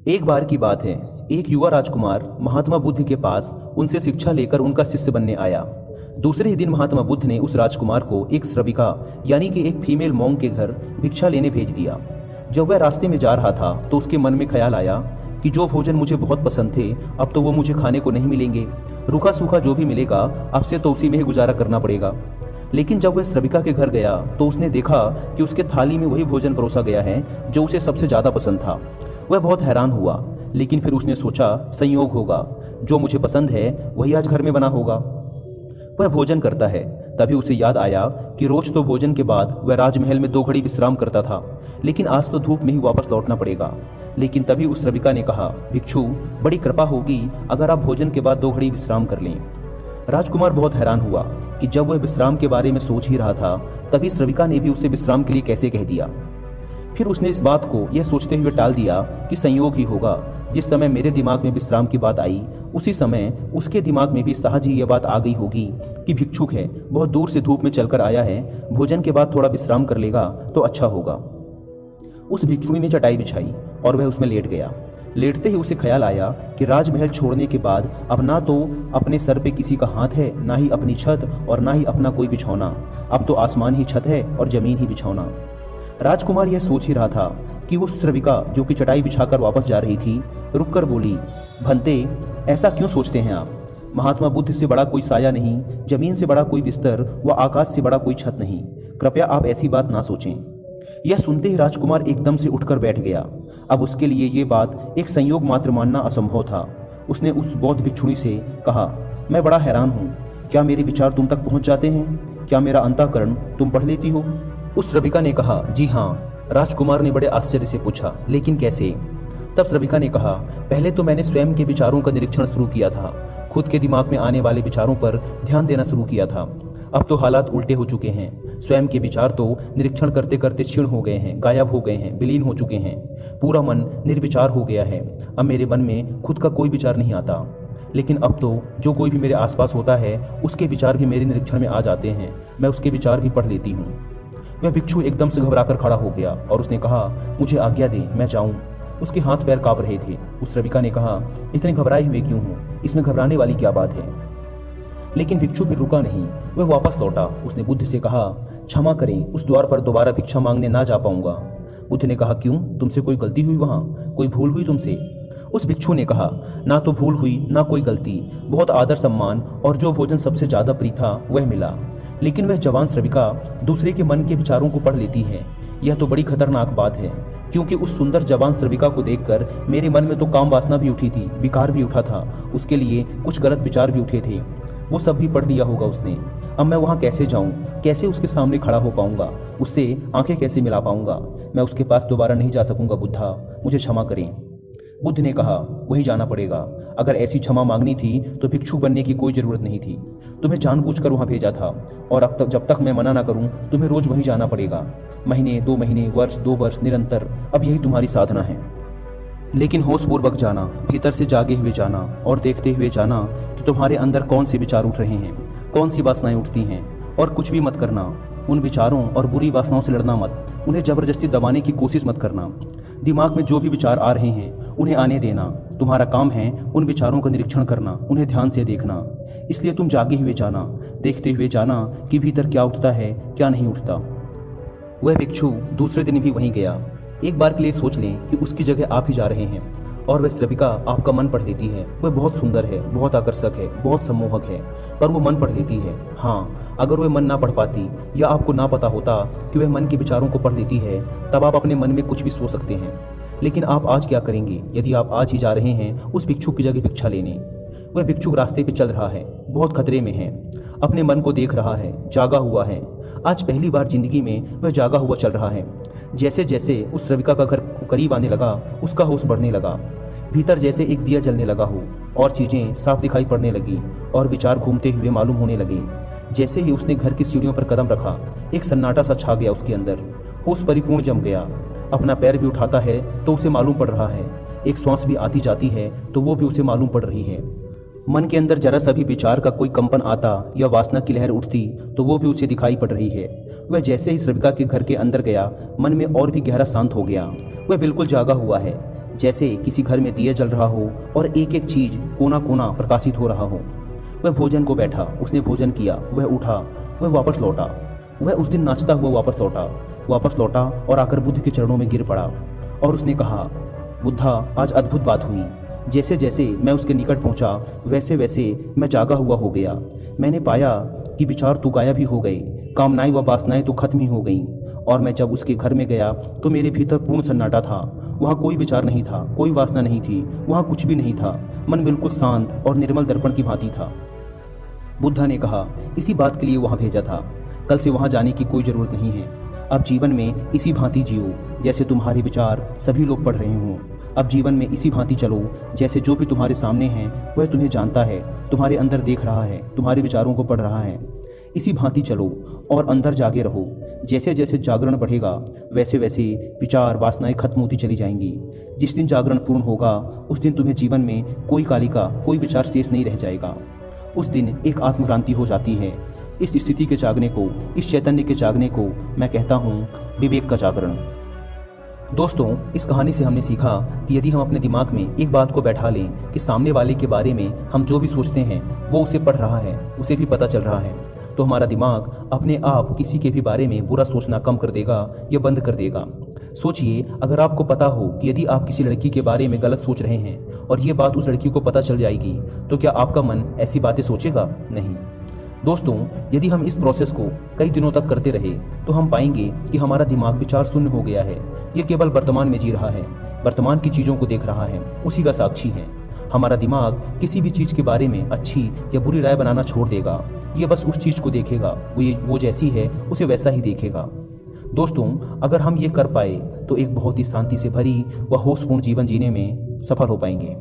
एक बार की बात है, एक युवा राजकुमार महात्मा बुद्ध के पास उनसे शिक्षा लेकर उनका शिष्य बनने आया। दूसरे ही दिन महात्मा बुद्ध ने उस राजकुमार को एक श्रविका यानी कि एक फीमेल मॉन्क के घर भिक्षा लेने भेज दिया। जब वह रास्ते में जा रहा था तो उसके मन में ख्याल आया कि जो भोजन मुझे बहुत पसंद थे अब तो वो मुझे खाने को नहीं मिलेंगे। रूखा सूखा जो भी मिलेगा अब से तो उसी में ही गुजारा करना पड़ेगा। लेकिन जब वह श्रविका के घर गया तो उसने देखा कि उसके थाली में वही भोजन परोसा गया है जो उसे सबसे ज़्यादा पसंद था। वह बहुत हैरान हुआ, लेकिन फिर उसने सोचा संयोग होगा, जो मुझे पसंद है वही आज घर में बना होगा। वह भोजन करता है, तभी उसे याद आया कि रोज तो भोजन के बाद वह राजमहल में 2 घड़ी विश्राम करता था, लेकिन आज तो धूप में ही वापस लौटना पड़ेगा। लेकिन तभी उस श्रविका ने कहा, भिक्षु, बड़ी कृपा होगी अगर आप भोजन के बाद 2 घड़ी विश्राम कर लें। राजकुमार बहुत हैरान हुआ कि जब वह विश्राम के बारे में सोच ही रहा था तभी श्रविका ने भी उसे विश्राम के लिए कैसे कह दिया। फिर उसने इस बात को यह सोचते हुए टाल दिया कि संयोग ही होगा। जिस समय मेरे दिमाग में विश्राम की बात आई उसी समय उसके दिमाग में भी सहज ही यह बात आ गई होगी कि भिक्षुक है, बहुत दूर से धूप में चलकर आया है, भोजन के बाद थोड़ा विश्राम कर लेगा तो अच्छा होगा। उस भिक्षुणी ने चटाई बिछाई और वह उसमें लेट गया। लेटते ही उसे ख्याल आया कि राजमहल छोड़ने के बाद अब ना तो अपने सर पे किसी का हाथ है, ना ही अपनी छत और ना ही अपना कोई बिछौना। अब तो आसमान ही छत है और जमीन ही बिछौना। राजकुमार यह सोच ही रहा था कि वो श्रविका जो कि चटाई बिछाकर वापस जा रही थी रुककर बोली, भंते, ऐसा क्यों सोचते हैं आप? महात्मा बुद्ध से बड़ा कोई साया नहीं, जमीन से बड़ा कोई बिस्तर व आकाश से बड़ा कोई छत नहीं। कृपया आप ऐसी बात ना सोचें। यह सुनते ही राजकुमार एकदम से उठकर बैठ गया। अब उसके लिए ये बात एक संयोग मात्र मानना असंभव था। उसने उस बौद्ध भिक्षुणी से कहा, मैं बड़ा हैरान हूँ, क्या मेरे विचार तुम तक पहुँच जाते हैं? क्या मेरा अंतःकरण तुम पढ़ लेती हो? उस श्रविका ने कहा, जी हाँ। राजकुमार ने बड़े आश्चर्य से पूछा, लेकिन कैसे? तब श्रविका ने कहा, पहले तो मैंने स्वयं के विचारों का निरीक्षण शुरू किया था, खुद के दिमाग में आने वाले विचारों पर ध्यान देना शुरू किया था। अब तो हालात उल्टे हो चुके हैं। स्वयं के विचार तो निरीक्षण करते करते क्षीण हो गए हैं, गायब हो गए हैं, विलीन हो चुके हैं। पूरा मन निर्विचार हो गया है। अब मेरे मन में खुद का कोई विचार नहीं आता। लेकिन अब तो जो कोई भी मेरे आसपास होता है उसके विचार भी मेरे निरीक्षण में आ जाते हैं। मैं उसके विचार भी पढ़ लेती हूँ। वह भिक्षु एकदम से घबराकर खड़ा हो गया और उसने कहा, मुझे आज्ञा दें, मैं जाऊं। उसके हाथ पैर कांप रहे थे। उस श्रविका ने कहा, इतने घबराए हुए क्यों हो? इसमें घबराने वाली क्या बात है? लेकिन भिक्षु फिर रुका नहीं, वह वापस लौटा। उसने बुद्ध से कहा, क्षमा करें, उस द्वार पर दोबारा भिक्षा मांगने ना जा पाऊंगा। बुद्ध ने कहा, क्यों? तुमसे कोई गलती हुई? वहाँ कोई भूल हुई तुमसे? उस भिक्षु ने कहा, ना तो भूल हुई ना कोई गलती, बहुत आदर सम्मान और जो भोजन सबसे ज्यादा प्रिय था वह मिला। लेकिन वह जवान श्रविका दूसरे के मन के विचारों को पढ़ लेती है। यह तो बड़ी खतरनाक बात है, क्योंकि उस सुंदर जवान श्रविका को देखकर मेरे मन में तो काम वासना भी उठी थी, विकार भी उठा था, उसके लिए कुछ गलत विचार भी उठे थे। वो सब भी पढ़ लिया होगा उसने। अब मैं वहाँ कैसे जाऊँ? कैसे उसके सामने खड़ा हो पाऊंगा? उससे आंखें कैसे मिला पाऊंगा? मैं उसके पास दोबारा नहीं जा सकूंगा। बुद्धा, मुझे क्षमा करें। बुद्ध ने कहा, वही जाना पड़ेगा। अगर ऐसी क्षमा मांगनी थी तो भिक्षु बनने की कोई जरूरत नहीं थी। तुम्हें जानबूझकर वहां भेजा था और अब तक जब तक मैं मना ना करूं तुम्हें रोज वहीं जाना पड़ेगा। महीने, 2 महीने, वर्ष, 2 वर्ष, निरंतर। अब यही तुम्हारी साधना है। लेकिन होशपूर्वक जाना, भीतर से जागे हुए जाना और देखते हुए जाना कि तुम्हारे अंदर कौन से विचार उठ रहे हैं, कौन सी वासनाएं उठती हैं। और कुछ भी मत करना, उन विचारों और बुरी वासनाओं से लड़ना मत, उन्हें जबरदस्ती दबाने की कोशिश मत करना। दिमाग में जो भी विचार आ रहे हैं उन्हें आने देना। तुम्हारा काम है उन विचारों का निरीक्षण करना, उन्हें ध्यान से देखना। इसलिए तुम जागे हुए जाना, देखते हुए जाना कि भीतर क्या उठता है, क्या नहीं उठता। वह भिक्षु दूसरे दिन भी वहीं गया। एक बार के लिए सोच लें कि उसकी जगह आप ही जा रहे हैं और वह श्रविका आपका मन पढ़ लेती है। वह बहुत सुंदर है, बहुत आकर्षक है, बहुत सम्मोहक है, पर वो मन पढ़ लेती है। हाँ, अगर वह मन ना पढ़ पाती या आपको ना पता होता कि वह मन के विचारों को पढ़ लेती है, तब आप अपने मन में कुछ भी सोच सकते हैं। लेकिन आप आज क्या करेंगे यदि आप आज ही जा रहे हैं उस भिक्षुक की जगह भिक्षा लेने? वह भिक्षुक रास्ते पे चल रहा है, बहुत खतरे में है, अपने मन को देख रहा है, जागा हुआ है। आज पहली बार जिंदगी में वह जागा हुआ चल रहा है। जैसे जैसे उस श्रविका का घर करीब आने लगा उसका होश बढ़ने लगा। भीतर जैसे एक दिया जलने लगा हो और चीजें साफ दिखाई पड़ने लगी और विचार घूमते हुए मालूम होने लगे। जैसे ही उसने घर की सीढ़ियों पर कदम रखा एक सन्नाटा सा छा गया उसके अंदर। होश परिपूर्ण जम गया। अपना पैर भी उठाता है तो उसे मालूम पड़ रहा है, एक श्वास भी आती जाती है तो वो भी उसे मालूम पड़ रही है। मन के अंदर जरा सा भी विचार का कोई कंपन आता या वासना की लहर उठती तो वो भी उसे दिखाई पड़ रही है। वह जैसे ही श्रविका के घर के अंदर गया मन में और भी गहरा शांत हो गया। वह बिल्कुल जागा हुआ है। जैसे किसी घर में दिया जल रहा हो और एक एक चीज कोना कोना प्रकाशित हो रहा हो। वह भोजन को बैठा, उसने भोजन किया, वह उठा, वह वापस लौटा। वह उस दिन नाचता हुआ वापस लौटा और आकर बुद्ध के चरणों में गिर पड़ा और उसने कहा, बुद्धा, आज अद्भुत बात हुई। जैसे जैसे मैं उसके निकट पहुंचा वैसे वैसे मैं जागा हुआ हो गया। मैंने पाया कि विचार तो गायब ही हो गए, कामनाएं व वासनाएं तो खत्म ही हो गईं। और मैं जब उसके घर में गया तो मेरे भीतर पूर्ण सन्नाटा था। वहाँ कोई विचार नहीं था, कोई वासना नहीं थी, वहाँ कुछ भी नहीं था। मन बिल्कुल शांत और निर्मल दर्पण की भांति था। बुद्धा ने कहा, इसी बात के लिए वहाँ भेजा था। कल से वहाँ जाने की कोई ज़रूरत नहीं है। अब जीवन में इसी भांति जियो जैसे तुम्हारे विचार सभी लोग पढ़ रहे हों। अब जीवन में इसी भांति चलो जैसे जो भी तुम्हारे सामने है वह तुम्हें जानता है, तुम्हारे अंदर देख रहा है, तुम्हारे विचारों को पढ़ रहा है। इसी भांति चलो और अंदर जागे रहो। जैसे जैसे जागरण बढ़ेगा वैसे वैसे विचार वासनाएं खत्म होती चली जाएंगी। जिस दिन जागरण पूर्ण होगा उस दिन तुम्हें जीवन में कोई कालिका, कोई विचार शेष नहीं रह जाएगा। उस दिन एक आत्मक्रांति हो जाती है। इस स्थिति के जागने को, इस चैतन्य के जागने को मैं कहता हूँ विवेक का जागरण। दोस्तों, इस कहानी से हमने सीखा कि यदि हम अपने दिमाग में एक बात को बैठा लें कि सामने वाले के बारे में हम जो भी सोचते हैं वो उसे पढ़ रहा है, उसे भी पता चल रहा है, तो हमारा दिमाग अपने आप किसी के भी बारे में बुरा सोचना कम कर देगा या बंद कर देगा। सोचिए, अगर आपको पता हो कि यदि आप किसी लड़की के बारे में गलत सोच रहे हैं और ये बात उस लड़की को पता चल जाएगी, तो क्या आपका मन ऐसी बातें सोचेगा? नहीं। दोस्तों, यदि हम इस प्रोसेस को कई दिनों तक करते रहे तो हम पाएंगे कि हमारा दिमाग विचार शून्य हो गया है। ये केवल वर्तमान में जी रहा है, वर्तमान की चीज़ों को देख रहा है, उसी का साक्षी है। हमारा दिमाग किसी भी चीज़ के बारे में अच्छी या बुरी राय बनाना छोड़ देगा। ये बस उस चीज़ को देखेगा, वो जैसी है उसे वैसा ही देखेगा। दोस्तों, अगर हम ये कर पाए तो एक बहुत ही शांति से भरी व होशपूर्ण जीवन जीने में सफल हो पाएंगे।